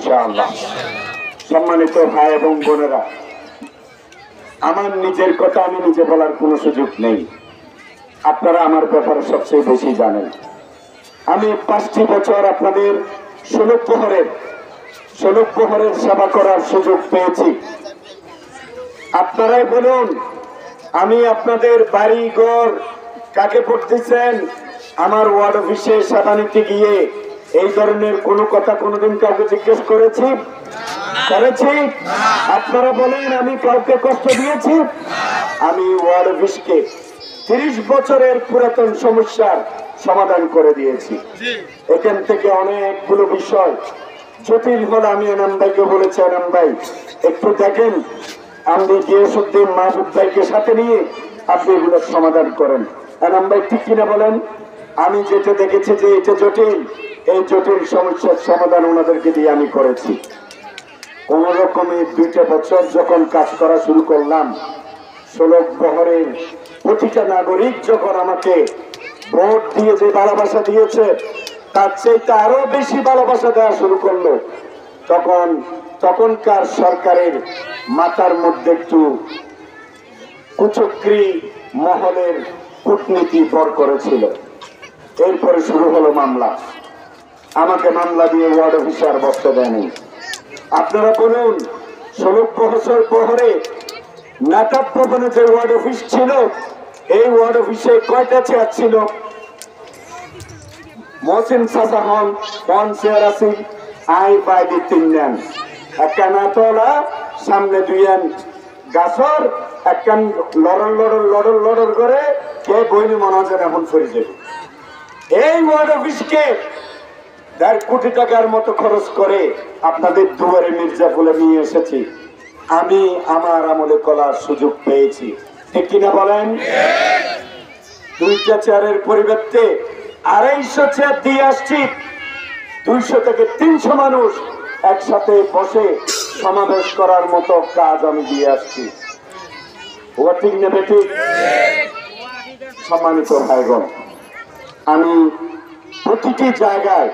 ইনশাআল্লাহ। সম্মানিত ভাই এবং বোনেরা, আমার নিজের কথা আমি নিজে বলার কোনো সুযোগ নেই। আপনারা আমার ব্যাপারে সবচেয়ে বেশি জানেন। আমি 5টি বছর আপনাদের ষোলক প্রহরের সেবা করার সুযোগ পেয়েছি। আপনারাই বলুন, আমি আপনাদের বাড়ি ঘর কাকে ভোট দিচ্ছেন, আমার ওয়ার্ড অফিসে সেবা নিতে গিয়ে এই ধরনের কোনো কথা কোনোদিন কাউকে জিজ্ঞেস করেছি? আপনারা বলেন আমি কাউকে কষ্ট দিয়েছি? আমি ওয়ার্ড অফিসকে 30 বছরের পুরাতন সমস্যার সমাধান করে দিয়েছি। এখান থেকে অনেকগুলো বিষয় জটিল হলে আমি এনাম ভাইকে বলেছি, এনাম ভাই একটু দেখেন, আমি গিয়াসউদ্দিন মাহবুব ভাইকে সাথে নিয়ে আপনি এগুলো সমাধান করেন। এনাম ভাই ঠিক কিনা বলেন? আমি যেটা দেখেছি যে এটা জটিল, এই জটিল সমস্যার সমাধান ওনাদেরকে দিয়ে আমি করেছি। কোন রকমে 2টা বছর যখন কাজ করা শুরু করলাম, ষোলক প্রহরের প্রতিটা নাগরিক যখন আমাকে ভোট দিয়ে যে ভালোবাসা দিয়েছে তার চাইতে আরো বেশি ভালোবাসা দেওয়া শুরু করলো, তখনকার সরকারের মাথার মধ্যে একটু কুচক্রী মহলের কূটনীতি ভর করেছিল। এরপরে শুরু হলো মামলা। আমাকে মামলা দিয়ে ওয়ার্ড অফিসে আর বসতে দেয়নি। আপনারা বলুন, ষোলক প্রহরে নাটাব ভবনে যে ওয়ার্ড অফিস ছিল, এই ওয়ার্ড অফিসে কয়টা চেয়ার ছিল? মহসিন চাচা হন 1 চেয়ার আছে, আই বাইদি 3 নেন, একখান আতলা সামনে 2 গাছর, একখান লড়র করে কে বইনি মনে হচ্ছে এখন ফিরে যাবে। এই ওয়ার্ড অফিসকে 1.5 কোটি টাকার মতো খরচ করে আপনাদের দুয়ারে মির্জাপুরে নিয়ে এসেছি। আমি আমার আমলে করার সুযোগ পেয়েছি, ঠিক কিনা বলেন? 2টা চেয়ারের পরিবর্তে 250 চেয়ার দিয়ে আসছি। 200 থেকে 300 মানুষ একসাথে বসে সমাবেশ করার মতো কাজ আমি দিয়ে আসছি। ওরা ঠিক নেবে? ঠিক। সম্মানিত ভাইগণ, আমি প্রতিটি জায়গায়,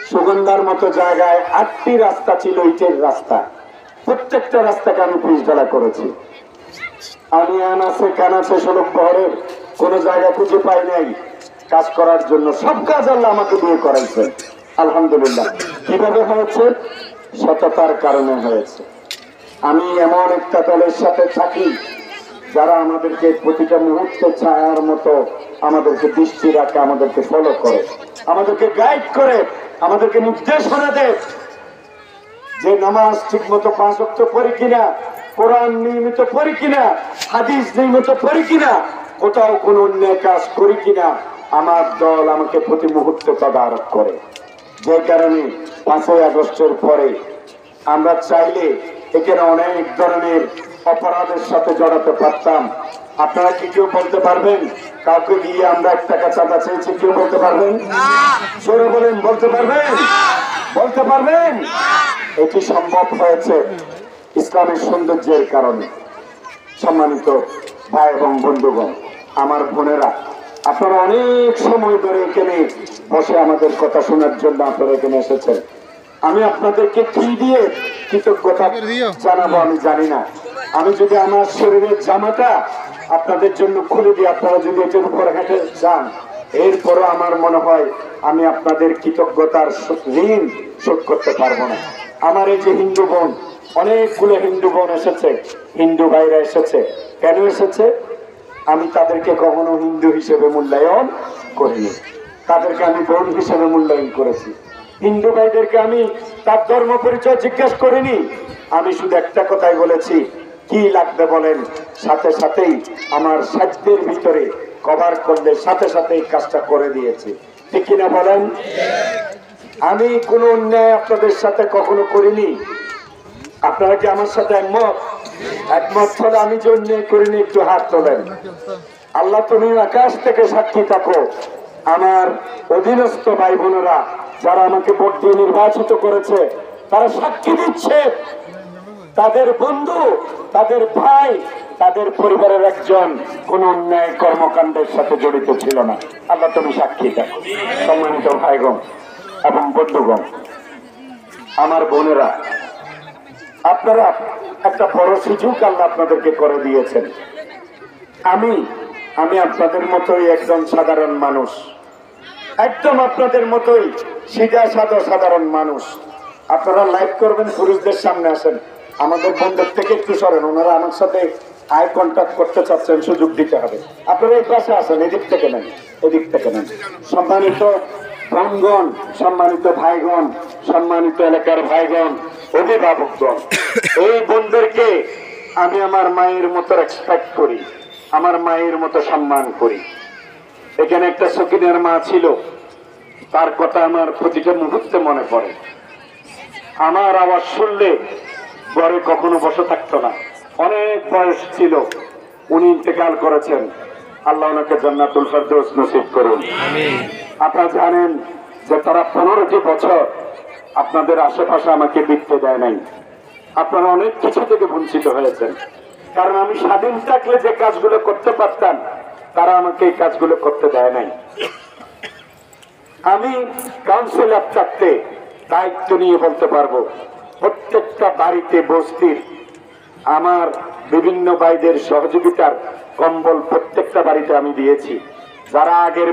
সুগন্ধার মতো জায়গায় 8টি রাস্তা ছিল, ইটের রাস্তা, প্রত্যেকটা রাস্তাকে আমি পিচ ঢালা করেছি। আমি আনাচে কানাচে ষোলক প্রহরের কোন জায়গা খুঁজে পাই নাই কাজ করার জন্য। সব কাজ আল্লাহ আমাকে দিয়ে করাইছেন, আলহামদুলিল্লাহ। কিভাবে হয়েছে? সততার কারণে হয়েছে। আমি এমন একটা দলের সাথে থাকি যারা আমাদেরকে প্রতিটা মুহূর্তে ছায়ার মতো আমাদেরকে দৃষ্টি রাখে, আমাদেরকে ফলো করে, আমাদেরকে গাইড করে, আমাদেরকে নির্দেশনা দেয় যে নামাজ ঠিক মতো 5 ওয়াক্ত পড়ি কিনা, কোরআন নিয়মিত পড়ি কিনা, হাদিস নিয়মিত পড়ি কিনা, কোথাও কোনো অন্যায় কাজ করি কিনা। আমার দল আমাকে প্রতি মুহূর্তে তদারক করে। যে কারণে 5ই আগস্টের পরে আমরা চাইলে এখানে অনেক ধরনের অপরাধের সাথে জড়াতে পারতাম। আপনারা কি কেউ বলতে পারবেন কাউকে গিয়ে আমরা 1 টাকা চাঁদা চেয়েছি? কেউ বলতে পারবেন? সরে বলেন, বলতে পারবেন? বলতে পারবেন? এটি সম্ভব হয়েছে ইসলামের সৌন্দর্যের কারণে। সম্মানিত ভাই এবং বন্ধুগণ, আমার বোনেরা, আপনারা অনেক সময় ধরে এখানে বসে আমাদের কথা শোনার জন্য আপনারা এখানে এসেছেন। আমি আপনাদেরকে কি দিয়ে কৃতজ্ঞতা জানাবো আমি জানি না। আমি যদি আমার শরীরের জামাটা আপনাদের জন্য খুলে দিই, আপনারা যদি এটার উপর হেঁটে যান, এরপরও আমার মনে হয় আমি আপনাদের কৃতজ্ঞতার ঋণ শোধ করতে পারবো না। আমার এই যে হিন্দু বোন, অনেকগুলো হিন্দু বোন এসেছে, হিন্দু ভাইরা এসেছে। কেন এসেছে? আমি তাদেরকে কখনো হিন্দু হিসেবে মূল্যায়ন করিনি, তাদেরকে আমি বোন হিসেবে মূল্যায়ন করেছি। হিন্দু ভাইদেরকে আমি তার ধর্ম পরিচয় জিজ্ঞেস করিনি। আমি শুধু একটা কথাই বলেছি, কি লাগবে বলেন, সাথে সাথেই আমার সাধ্যের ভিতরে কভার করলে সাথে সাথেই কাজটা করে দিয়েছি, ঠিক কিনা বলেন? আমি কোনো অন্যায় আপনাদের সাথে কখনো করিনি। আপনারা কি আমার সাথে একমত? একমত হলে আমি যে অন্যায় করিনি একটু হাত তোলেন। আল্লাহ তুমি আকাশ থেকে সাক্ষী থাকো, আমার অধীনস্থ ভাই বোনেরা যারা আমাকে ভোট দিয়ে নির্বাচিত করেছে তারা সাক্ষী দিচ্ছে তাদের বন্ধু, তাদের ভাই, তাদের পরিবারের একজন কোন অন্যায় কর্মকাণ্ডের সাথে জড়িত ছিল না। আল্লাহ তুমি সাক্ষী থাকো। সম্মানিত ভাইগণ এবং বন্ধুগণ, আমার বোনেরা, আপনারা একটা বড় সুযোগ আল্লাহ আপনাদেরকে করে দিয়েছেন। আমি আপনাদের মতোই একজন সাধারণ মানুষ, একদম আপনাদের মতোই সিধা সাদা সাধারণ মানুষ। আপনারা লাইভ করবেন, পুরুষদের সামনে আসেন, আমাদের বন্ধুর থেকে একটু সরেন, ওনারা আমার সাথে আই কন্ট্যাক্ট করতে চাচ্ছেন, সুযোগ দিতে হবে। আপনারা এই পাশে আসেন, এদিক থেকে নেন, এদিক থেকে নেন। সম্মানিত বোনগণ, সম্মানিত ভাইগণ, সম্মানিত এলাকার ভাইগণ, অভিভাবকগণ, এই বোনদেরকে আমি আমার মায়ের মতো রেসপেক্ট করি, আমার মায়ের মতো সম্মান করি। এখানে একটা সকিনের মা ছিল, তার কথা আমার প্রতিটা মুহূর্তে মনে পড়ে। আমার আওয়াজ শুনলে ঘরে কখনো বসে থাকতো না, অনেক বয়স ছিল, উনি ইন্তেকাল করেছেন। আল্লাহ ওনাকে জান্নাতুল ফেরদৌস নসিব করুন। আপনারা জানেন যে তারা 15টি বছর আপনাদের আশেপাশে আমাকে বিকতে দেয় নাই। আপনারা অনেক কিছু থেকে বঞ্চিত হয়েছেন, কারণ আমি স্বাধীন থাকলে যে কাজগুলো করতে পারতাম তারা আমাকে এই কাজগুলো করতে দেয় নাই। আমি কাউন্সিলর থাকতে দায়িত্ব নিয়ে বলতে পারবো, প্রত্যেকটা বাড়িতে বস্তির আমার বিভিন্ন ভাইদের সহযোগিতার কম্বল প্রত্যেকটা বাড়িতে আমি দিয়েছি। যারা আগের